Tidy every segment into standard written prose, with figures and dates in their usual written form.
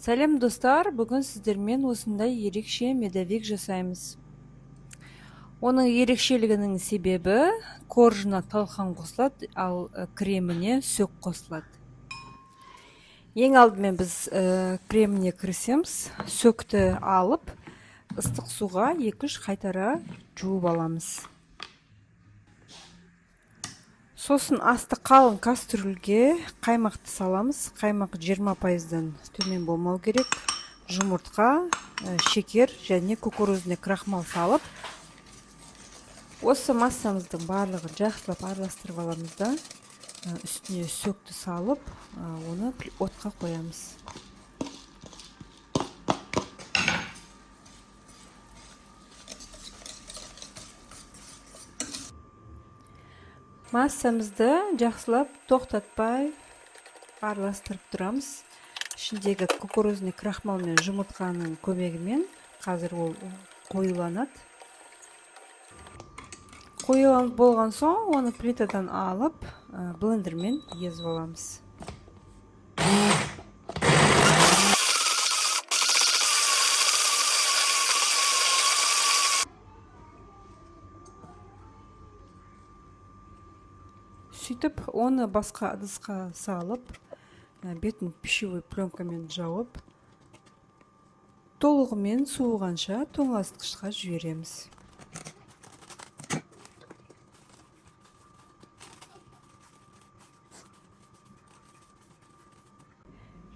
Сәлем достар, бүгін сіздермен осындай ерекше медовик жасаймыз. Оның ерекшелігінің себебі коржына талқан қосылады, ал креміне сөк қосылады. Ең алдымен біз креміне кірісеміз, сөкті алып, ыстық суға 2-3 қайтара жуып аламыз. Сосын асты қалың кастрюльге қаймақты саламыз. Қаймақ 20%-дан төмен болмау керек. Жұмыртқа, шекер және кукурузный крахмал салып, осы массамыздың барлығын жақсылап араластырып аламыз да, үстіне сөкті салып, оны отқа қоямыз. Массамызды жақсылап тоқтатпай араластырып тұрамыз. Ішіндегі кукурузный крахмал мен жұмыртқаның көмегімен қазір ол қоюланады. Қоюланып болған соң, оны плитадан алып, блендермен езіп аламыз. Сөйтіп, оны басқа ыдысқа салып, бетін пищевой пленкамен жауып, толығымен суығанша тоңазытқышқа жібереміз.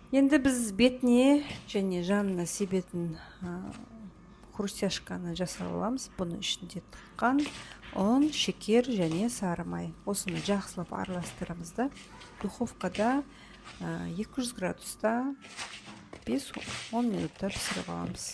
Енді біз бетіне және жанына себетін хрустяшканы жасап аламыз. Бұны ішінде тыққан ұн, шекер және сары май. Осыны жақсылап араластырамыз да, духовкада 200 градуста 5-10 минутта пісіріп аламыз.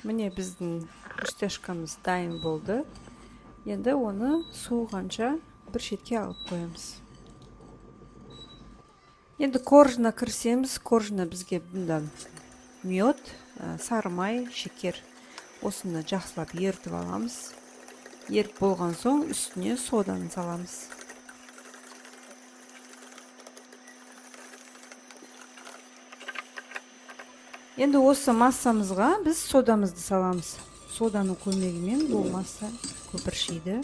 Міне біздің хрустяшкамыз дайын болды. Енді оны суығанша бір шетке алып қоямыз. Енді коржына кірсеміз, коржына бізге бұндан мед, сары май, шекер. Осыны жақсылап ерітіп аламыз. Еріп болған соң үстіне соданы саламыз. Енді осы массамызға біз содамызды саламыз. Соданың көмегімен бұл масса көпіршейді.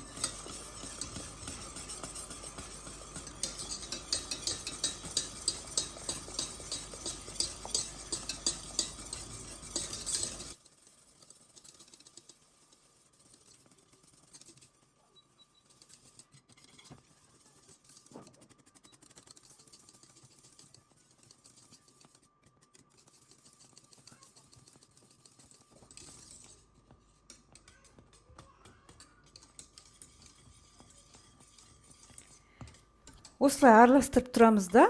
Осылай араластырып тұрамыз да,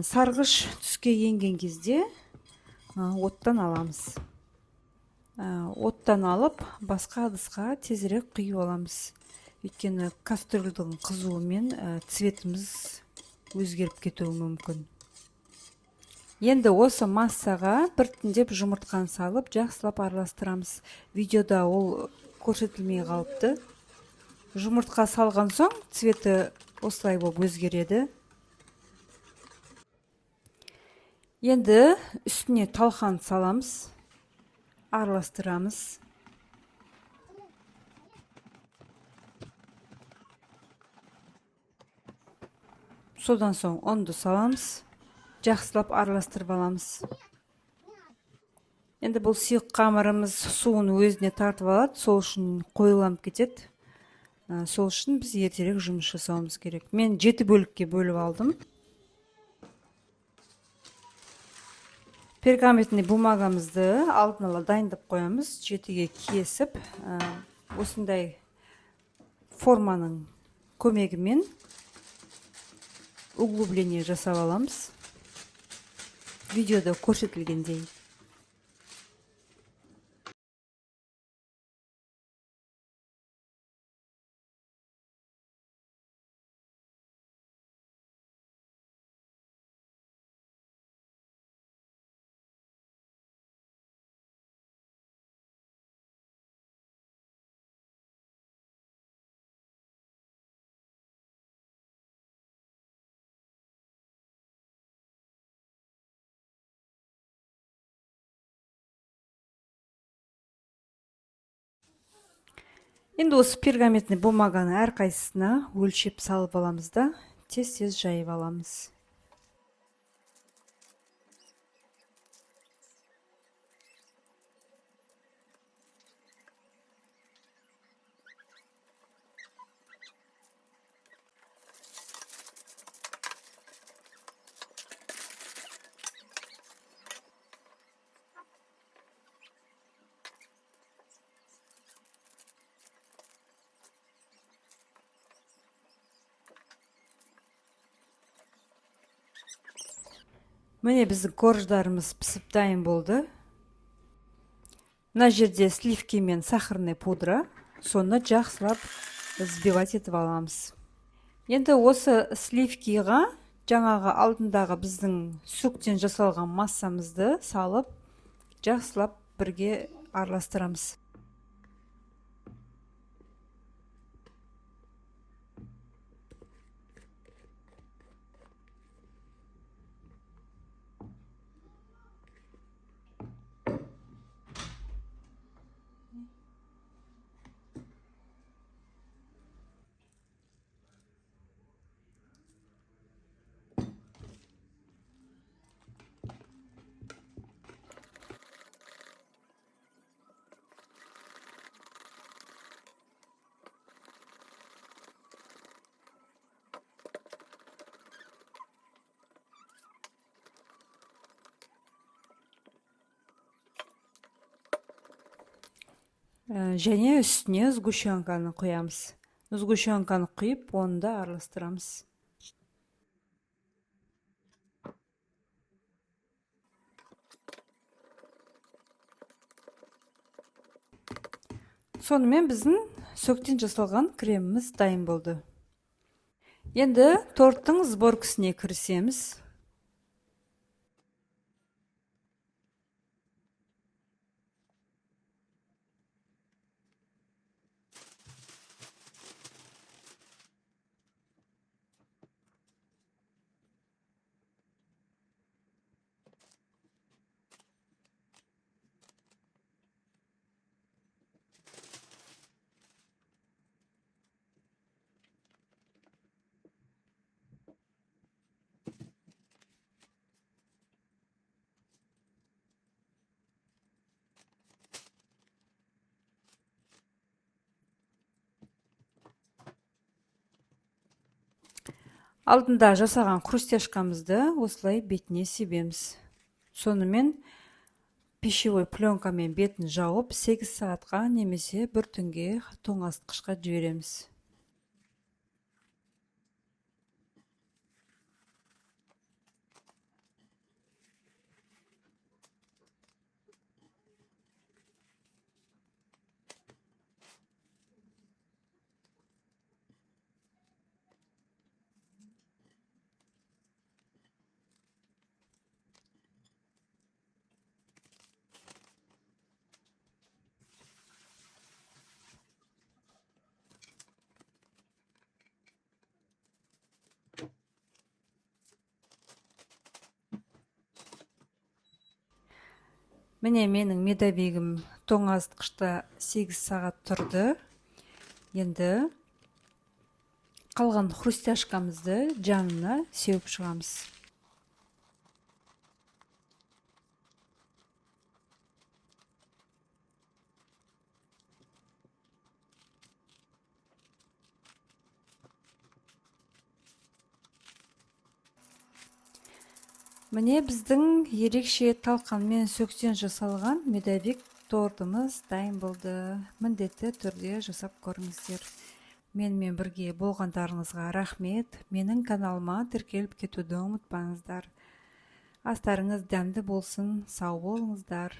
сарғыш түске енген кезде оттан аламыз. Оттан алып, басқа ыдысқа тезірек құйып аламыз. Өйткені кастрюльдің қызуымен цветіміз өзгеріп кетуі мүмкін. Енді осы массаға біртіндеп жұмыртқаны салып, жақсылап араластырамыз. Видеода ол көрсетілмей қалыпты. Жұмыртқа салған соң цветі осылай болып өзгереді. Енді үстіне талқан саламыз, араластырамыз. Содан соң ұнды саламыз, жақсылап араластырып аламыз. Енді бұл сұйық қамырымыз суын өзіне тартып алады, сол үшін қоюланып кетеді. Сол үшін біз ертерек жұмыс жасауымыз керек. Мен 7 бөлікке бөліп алдым. Пергаментный бумагамызды алдын ала дайындап қоямыз. 7-ге кесіп, осындай форманың көмегімен углубление жасап аламыз. Видеода көрсетілгендей. Енді осы пергаментный бумаганы әрқайсысына өлшеп салып аламыз да, тез-тез жайып аламыз. Міне біздің корждарымыз пісіп дайын болды. Мына жерде сливки мен сахарный пудра, соны жақсылап взбивать етіп аламыз. Енді осы сливкиға жаңағы алдындағы біздің сүттен жасалған массамызды салып, жақсылап бірге араластырамыз. Және үстіне сгущенканы құямыз. Сгущенканы құйып, оны да араластырамыз. Сонымен біздің сөктен жасалған креміміз дайын болды. Енді торттың сборкасына кірісеміз. Алдында жасаған хрустяшкамызды осылай бетіне себеміз. Сонымен пищевой пленкамен бетін жауып 8 сағатқа немесе 1 түнге тоңазытқышқа жібереміз. Міне менің медовигім тоңазытқышта 8 сағат тұрды. Енді қалған хрустяшкамызды жанына сеуіп шығамыз. Міне біздің ерекше талқанмен сөктен жасалған медовик тортымыз дайын болды. Міндетті түрде жасап көріңіздер. Менімен бірге болғандарыңызға рахмет. Менің каналыма тіркеліп кетуді ұмытпаңыздар. Астарыңыз дәмді болсын, сау болыңыздар.